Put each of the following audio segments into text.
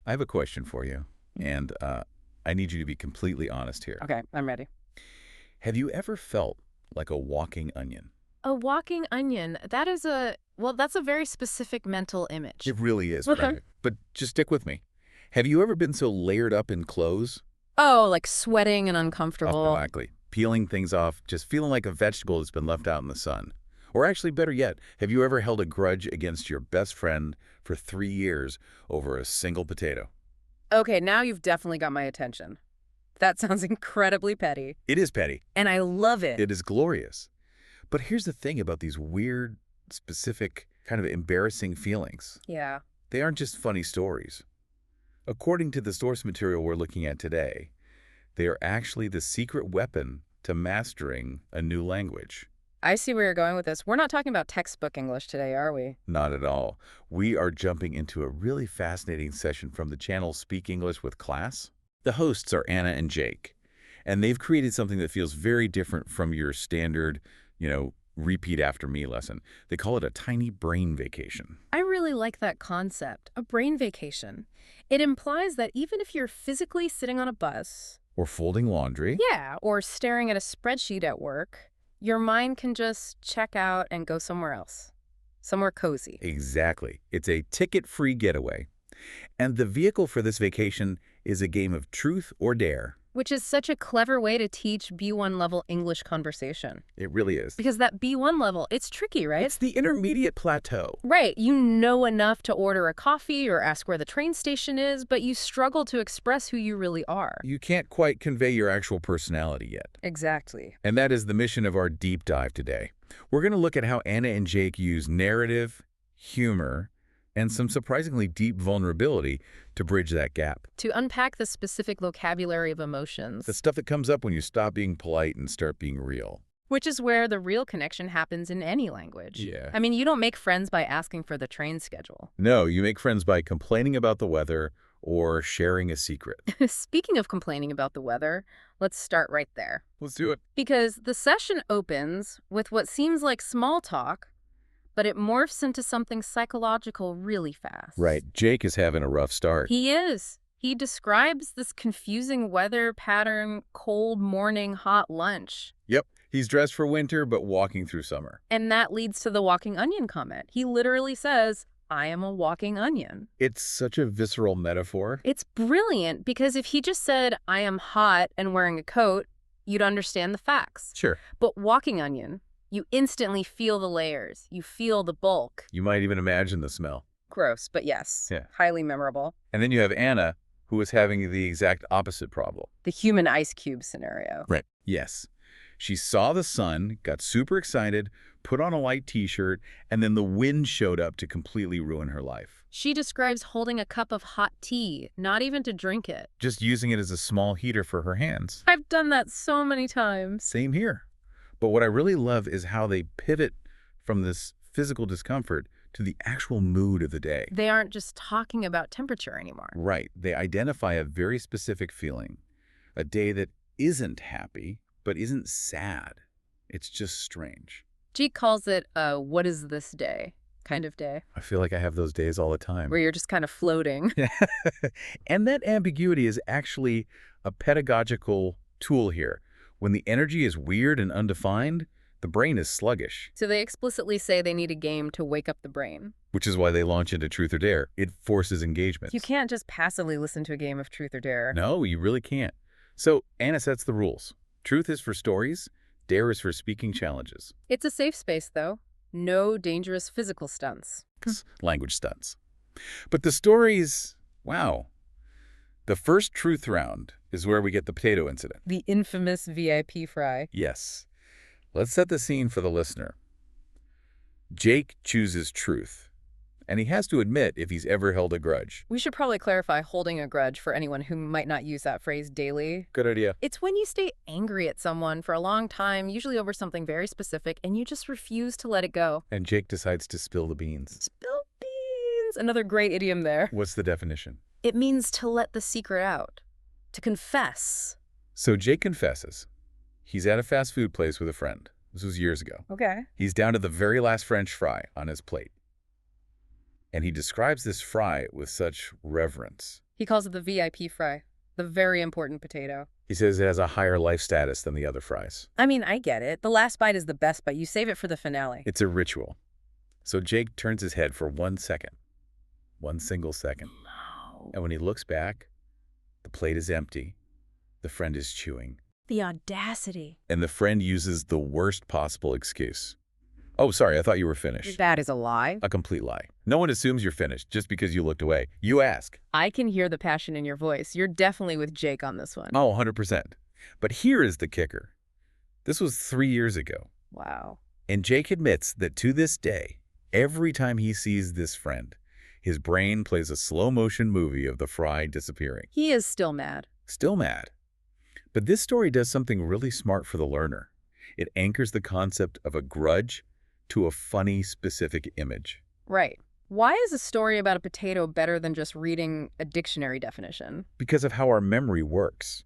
I have a question for you, and I need you to be completely honest here. Okay, I'm ready. Have you ever felt like a walking onion? A walking onion, that's a very specific mental image. It really is, Okay. right? But just stick with me. Have you ever been so layered up in clothes? Oh, like sweating and uncomfortable. Exactly. Peeling things off, just feeling like a vegetable that's been left out in the sun. Or actually, better yet, have you ever held a grudge against your best friend for 3 years over a single potato? Okay, now you've definitely got my attention. That sounds incredibly petty. It is petty. And I love it. It is glorious. But here's the thing about these weird, specific, kind of embarrassing feelings. Yeah. They aren't just funny stories. According to the source material we're looking at today, they are actually the secret weapon to mastering a new language. I see where you're going with this. We're not talking about textbook English today, are we? Not at all. We are jumping into a really fascinating session from the channel Speak English with Class. The hosts are Anna and Jake, and they've created something that feels very different from your standard, repeat after me lesson. They call it a tiny brain vacation. I really like that concept, a brain vacation. It implies that even if you're physically sitting on a bus, Or folding laundry. yeah, or staring at a spreadsheet at work, your mind can just check out and go somewhere else. Somewhere cozy. Exactly. It's a ticket-free getaway. And the vehicle for this vacation is a game of truth or dare. Which is such a clever way to teach B1 level English conversation. It really is. Because that B1 level, it's tricky, right? It's the intermediate plateau. Right. You know enough to order a coffee or ask where the train station is, but you struggle to express who you really are. You can't quite convey your actual personality yet. Exactly. And that is the mission of our deep dive today. We're going to look at how Anna and Jake use narrative, humor, and some surprisingly deep vulnerability to bridge that gap. To unpack the specific vocabulary of emotions. The stuff that comes up when you stop being polite and start being real. Which is where the real connection happens in any language. Yeah. I mean, you don't make friends by asking for the train schedule. No, you make friends by complaining about the weather or sharing a secret. Speaking of complaining about the weather, let's start right there. Let's do it. Because the session opens with what seems like small talk, but it morphs into something psychological really fast. Right. Jake is having a rough start. He is. He describes this confusing weather pattern, cold morning, hot lunch. Yep. He's dressed for winter, but walking through summer. And that leads to the walking onion comment. He literally says, I am a walking onion. It's such a visceral metaphor. It's brilliant because if he just said, I am hot and wearing a coat, you'd understand the facts. Sure. But walking onion, you instantly feel the layers. You feel the bulk. You might even imagine the smell. Gross, but yes. Yeah. Highly memorable. And then you have Anna, who is having the exact opposite problem. The human ice cube scenario. Right. Yes. She saw the sun, got super excited, put on a light t-shirt, and then the wind showed up to completely ruin her life. She describes holding a cup of hot tea, not even to drink it. Just using it as a small heater for her hands. I've done that so many times. Same here. But what I really love is how they pivot from this physical discomfort to the actual mood of the day. They aren't just talking about temperature anymore. Right. They identify a very specific feeling. A day that isn't happy, but isn't sad. It's just strange. Jake calls it a what is this day kind of day, I feel like I have those days all the time. where you're just kind of floating. And that ambiguity is actually a pedagogical tool here. When the energy is weird and undefined, the brain is sluggish. So they explicitly say they need a game to wake up the brain. Which is why they launch into Truth or Dare. It forces engagement. You can't just passively listen to a game of truth or dare. No, you really can't. So Anna sets the rules. Truth is for stories. Dare is for speaking challenges. It's a safe space, though. No dangerous physical stunts. Language stunts. But the stories, wow. The first truth round is where we get the potato incident. The infamous VIP fry. Yes. Let's set the scene for the listener. Jake chooses truth, and he has to admit if he's ever held a grudge. We should probably clarify holding a grudge for anyone who might not use that phrase daily. Good idea. It's when you stay angry at someone for a long time, usually over something very specific, and you just refuse to let it go. And Jake decides to spill the beans. Spill beans. Another great idiom there. What's the definition? It means to let the secret out, to confess. So Jake confesses. He's at a fast food place with a friend. This was years ago. Okay. He's down to the very last French fry on his plate. And he describes this fry with such reverence. He calls it the VIP fry, the very important potato. He says it has a higher life status than the other fries. I mean, I get it. The last bite is the best bite. You save it for the finale. It's a ritual. So Jake turns his head for 1 second. 1 single second. No. And when he looks back, the plate is empty. The friend is chewing. The audacity. And the friend uses the worst possible excuse. Oh, sorry, I thought you were finished. That is a lie. A complete lie. No one assumes you're finished just because you looked away. You ask. I can hear the passion in your voice. You're definitely with Jake on this one. Oh, 100%. But here is the kicker. This was 3 years ago. Wow. And Jake admits that to this day, every time he sees this friend, his brain plays a slow-motion movie of the fry disappearing. He is still mad. Still mad. But this story does something really smart for the learner. It anchors the concept of a grudge to a funny, specific image. Right. Why is a story about a potato better than just reading a dictionary definition? Because of how our memory works.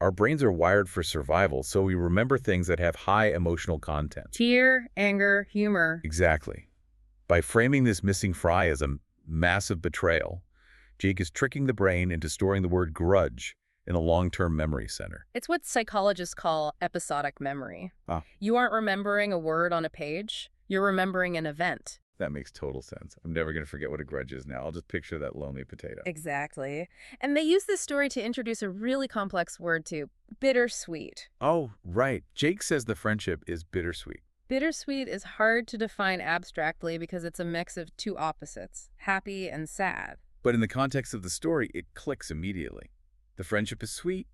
Our brains are wired for survival, so we remember things that have high emotional content. Fear, anger, humor. Exactly. By framing this missing fry as a massive betrayal, Jake is tricking the brain into storing the word grudge in a long-term memory center. It's what psychologists call episodic memory. Ah. You aren't remembering a word on a page. You're remembering an event. That makes total sense. I'm never going to forget what a grudge is now. I'll just picture that lonely potato. Exactly. And they use this story to introduce a really complex word too, bittersweet. Oh, right. Jake says the friendship is bittersweet. Bittersweet is hard to define abstractly because it's a mix of two opposites, happy and sad. But in the context of the story, it clicks immediately. The friendship is sweet.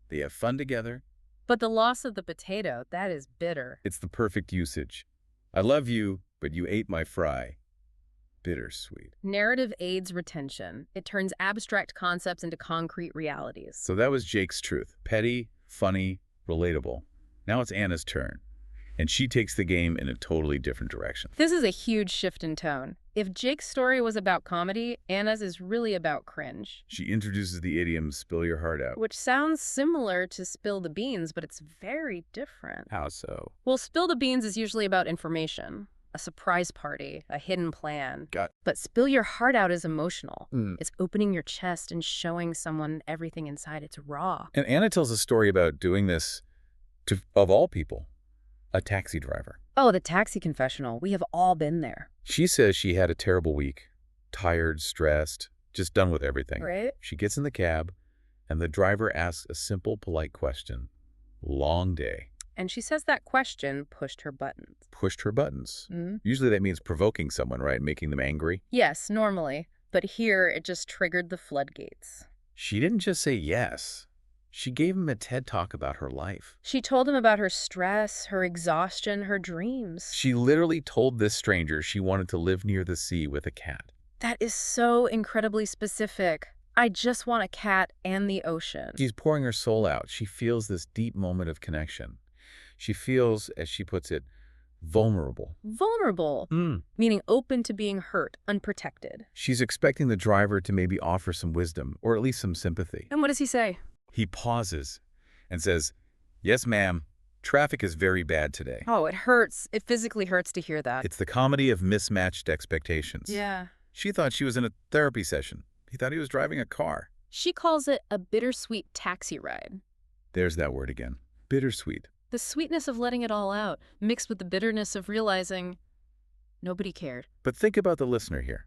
They have fun together. But the loss of the potato, that is bitter. It's the perfect usage. I love you, but you ate my fry. Bittersweet. Narrative aids retention. It turns abstract concepts into concrete realities. So that was Jake's truth. Petty, funny, relatable. Now it's Anna's turn. And she takes the game in a totally different direction. This is a huge shift in tone. If Jake's story was about comedy, Anna's is really about cringe. She introduces the idiom, spill your heart out. Which sounds similar to spill the beans, but it's very different. How so? Well, spill the beans is usually about information, a surprise party, a hidden plan. But spill your heart out is emotional. It's opening your chest and showing someone everything inside. It's raw. And Anna tells a story about doing this to, of all people, a taxi driver. Oh, the taxi confessional. We have all been there. She says she had a terrible week. Tired, stressed, just done with everything. Right? She gets in the cab, and the driver asks a simple, polite question. Long day. And she says that question pushed her buttons. Pushed her buttons. Usually that means provoking someone, right? Making them angry. Yes, normally. But here, it just triggered the floodgates. She didn't just say yes. She gave him a TED Talk about her life. She told him about her stress, her exhaustion, her dreams. She literally told this stranger she wanted to live near the sea with a cat. That is so incredibly specific. I just want a cat and the ocean. She's pouring her soul out. She feels this deep moment of connection. She feels, as she puts it, vulnerable. Vulnerable, meaning open to being hurt, unprotected. She's expecting the driver to maybe offer some wisdom, or at least some sympathy. And what does he say? He pauses and says, "Yes, ma'am, traffic is very bad today." Oh, it hurts. It physically hurts to hear that. It's the comedy of mismatched expectations. Yeah. She thought she was in a therapy session. He thought he was driving a car. She calls it a bittersweet taxi ride. There's that word again. Bittersweet. The sweetness of letting it all out, mixed with the bitterness of realizing nobody cared. But think about the listener here.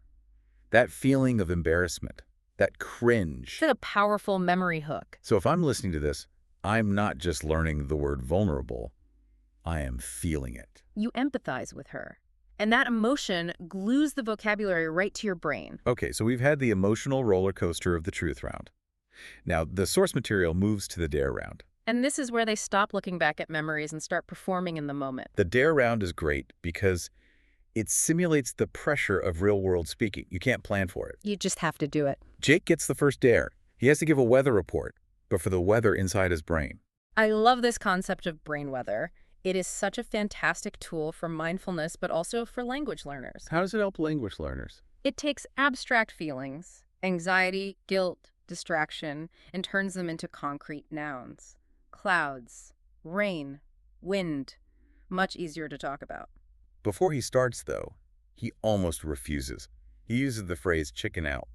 That feeling of embarrassment, that cringe. It's like a powerful memory hook. So if I'm listening to this, I'm not just learning the word vulnerable. I am feeling it. You empathize with her. And that emotion glues the vocabulary right to your brain. Okay, so we've had the emotional roller coaster of the truth round. Now, the source material moves to the dare round. And this is where they stop looking back at memories and start performing in the moment. The dare round is great because it simulates the pressure of real-world speaking. You can't plan for it. You just have to do it. Jake gets the first dare. He has to give a weather report, but for the weather inside his brain. I love this concept of brain weather. It is such a fantastic tool for mindfulness, but also for language learners. How does it help language learners? It takes abstract feelings, anxiety, guilt, distraction, and turns them into concrete nouns. Clouds, rain, wind. Much easier to talk about. Before he starts, though, he almost refuses. He uses the phrase chicken out.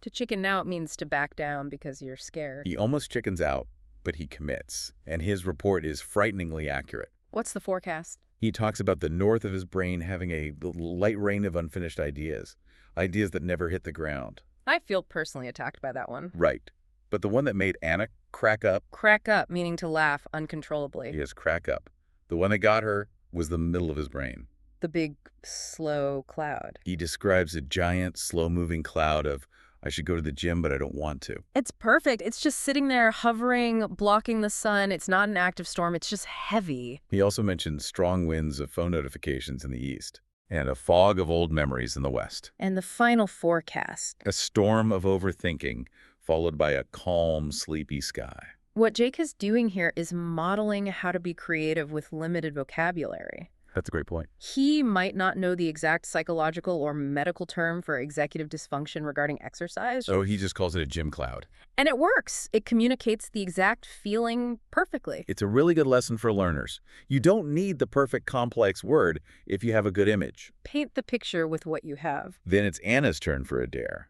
To chicken out means to back down because you're scared. He almost chickens out, but he commits, and his report is frighteningly accurate. What's the forecast? He talks about the north of his brain having a light rain of unfinished ideas, ideas that never hit the ground. I feel personally attacked by that one. Right. But the one that made Anna crack up, Crack up, meaning to laugh uncontrollably. yes, crack up. The one that got her was the middle of his brain. The big, slow cloud. He describes a giant, slow-moving cloud of, I should go to the gym, but I don't want to. It's perfect. It's just sitting there hovering, blocking the sun. It's not an active storm. It's just heavy. He also mentions strong winds of phone notifications in the east and a fog of old memories in the west. And the final forecast. A storm of overthinking followed by a calm, sleepy sky. What Jake is doing here is modeling how to be creative with limited vocabulary. That's a great point. He might not know the exact psychological or medical term for executive dysfunction regarding exercise. Oh, he just calls it a gym cloud. And it works. It communicates the exact feeling perfectly. It's a really good lesson for learners. You don't need the perfect complex word if you have a good image. Paint the picture with what you have. Then it's Anna's turn for a dare,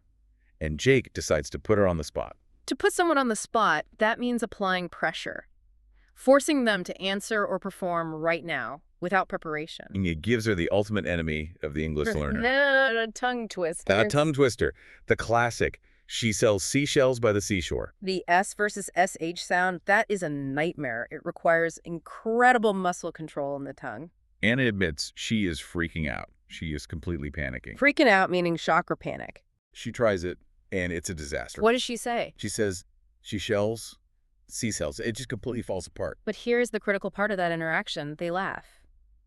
and Jake decides to put her on the spot. To put someone on the spot, that means applying pressure, forcing them to answer or perform right now without preparation. And it gives her the ultimate enemy of the English learner. No, tongue twist. A tongue twister, the classic. She sells seashells by the seashore. The S versus SH sound, that is a nightmare. It requires incredible muscle control in the tongue. Anna admits she is freaking out. She is completely panicking. Freaking out meaning shock or panic. She tries it, and it's a disaster. What does she say? She says, she shells, sea cells. It just completely falls apart. But here's the critical part of that interaction. They laugh.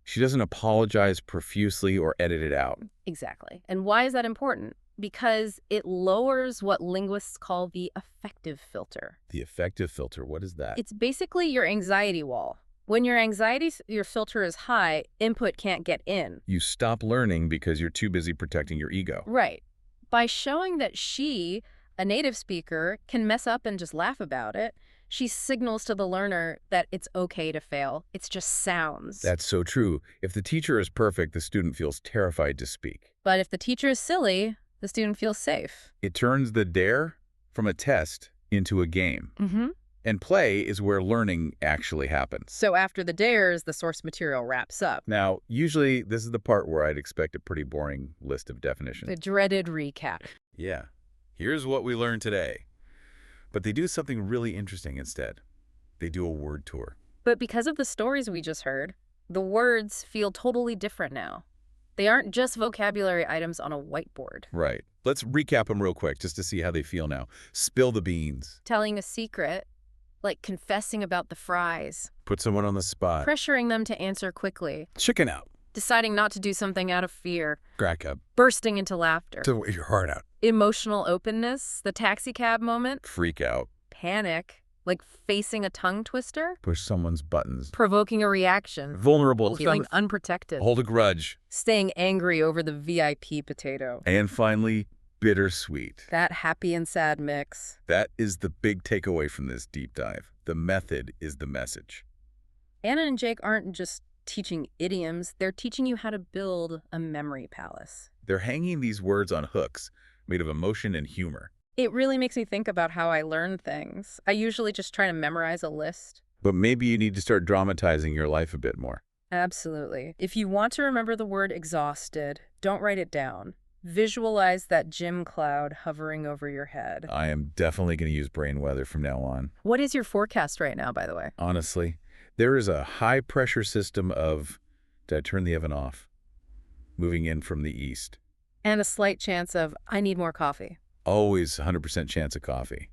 She doesn't apologize profusely or edit it out. Exactly. And why is that important? Because it lowers what linguists call the affective filter. The affective filter, what is that? It's basically your anxiety wall. When your filter is high, input can't get in. You stop learning because you're too busy protecting your ego. Right. By showing that she, a native speaker, can mess up and just laugh about it, she signals to the learner that it's okay to fail. It's just sounds. That's so true. If the teacher is perfect, the student feels terrified to speak. But if the teacher is silly, the student feels safe. It turns the dare from a test into a game. Mm-hmm. And play is where learning actually happens. So after the dares, the source material wraps up. Now, usually this is the part where I'd expect a pretty boring list of definitions. The dreaded recap. Yeah. Here's what we learned today. But they do something really interesting instead. They do a word tour. But because of the stories we just heard, the words feel totally different now. They aren't just vocabulary items on a whiteboard. Right. Let's recap them real quick just to see how they feel now. Spill the beans. Telling a secret, like confessing about the fries. Put someone on the spot. Pressuring them to answer quickly. Chicken out. Deciding not to do something out of fear. Crack up. Bursting into laughter. To your heart out. Emotional openness, the taxi cab moment. Freak out. Panic, like facing a tongue twister. Push someone's buttons. Provoking a reaction. Vulnerable. Feeling unprotected. Hold a grudge. Staying angry over the VIP potato. And finally, bittersweet. That happy and sad mix. That is the big takeaway from this deep dive. The method is the message. Anna and Jake aren't just teaching idioms, they're teaching you how to build a memory palace. They're hanging these words on hooks made of emotion and humor. It really makes me think about how I learn things. I usually just try to memorize a list. But maybe you need to start dramatizing your life a bit more. Absolutely. If you want to remember the word exhausted, don't write it down. Visualize that gym cloud hovering over your head. I am definitely going to use brain weather from now on. What is your forecast right now, by the way? Honestly, there is a high-pressure system of, did I turn the oven off? Moving in from the east. And a slight chance of, I need more coffee. Always 100% chance of coffee.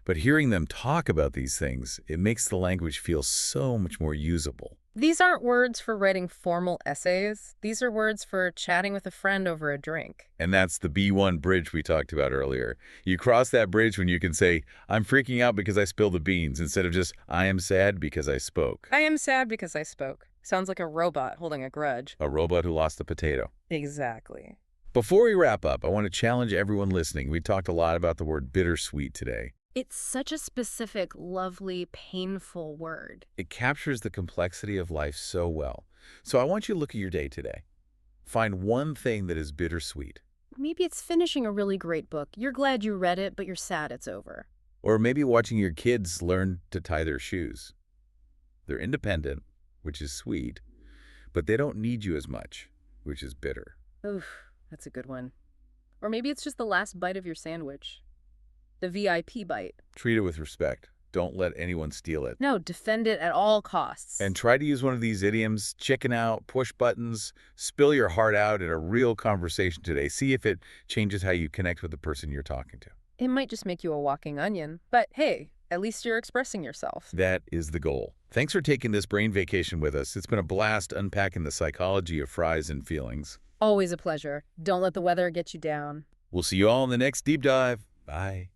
But hearing them talk about these things, it makes the language feel so much more usable. These aren't words for writing formal essays. These are words for chatting with a friend over a drink. And that's the B1 bridge we talked about earlier. You cross that bridge when you can say, I'm freaking out because I spilled the beans, instead of just, I am sad because I spoke. I am sad because I spoke. Sounds like a robot holding a grudge. A robot who lost a potato. Exactly. Before we wrap up, I want to challenge everyone listening. We talked a lot about the word bittersweet today. It's such a specific, lovely, painful word. It captures the complexity of life so well. So I want you to look at your day today. Find one thing that is bittersweet. Maybe it's finishing a really great book. You're glad you read it, but you're sad it's over. Or maybe watching your kids learn to tie their shoes. They're independent, which is sweet, but they don't need you as much, which is bitter. Oof, that's a good one. Or maybe it's just the last bite of your sandwich. The VIP bite. Treat it with respect. Don't let anyone steal it. No, defend it at all costs. And try to use one of these idioms, chicken out, push buttons, spill your heart out in a real conversation today. See if it changes how you connect with the person you're talking to. It might just make you a walking onion, but hey, at least you're expressing yourself. That is the goal. Thanks for taking this brain vacation with us. It's been a blast unpacking the psychology of fries and feelings. Always a pleasure. Don't let the weather get you down. We'll see you all in the next deep dive. Bye.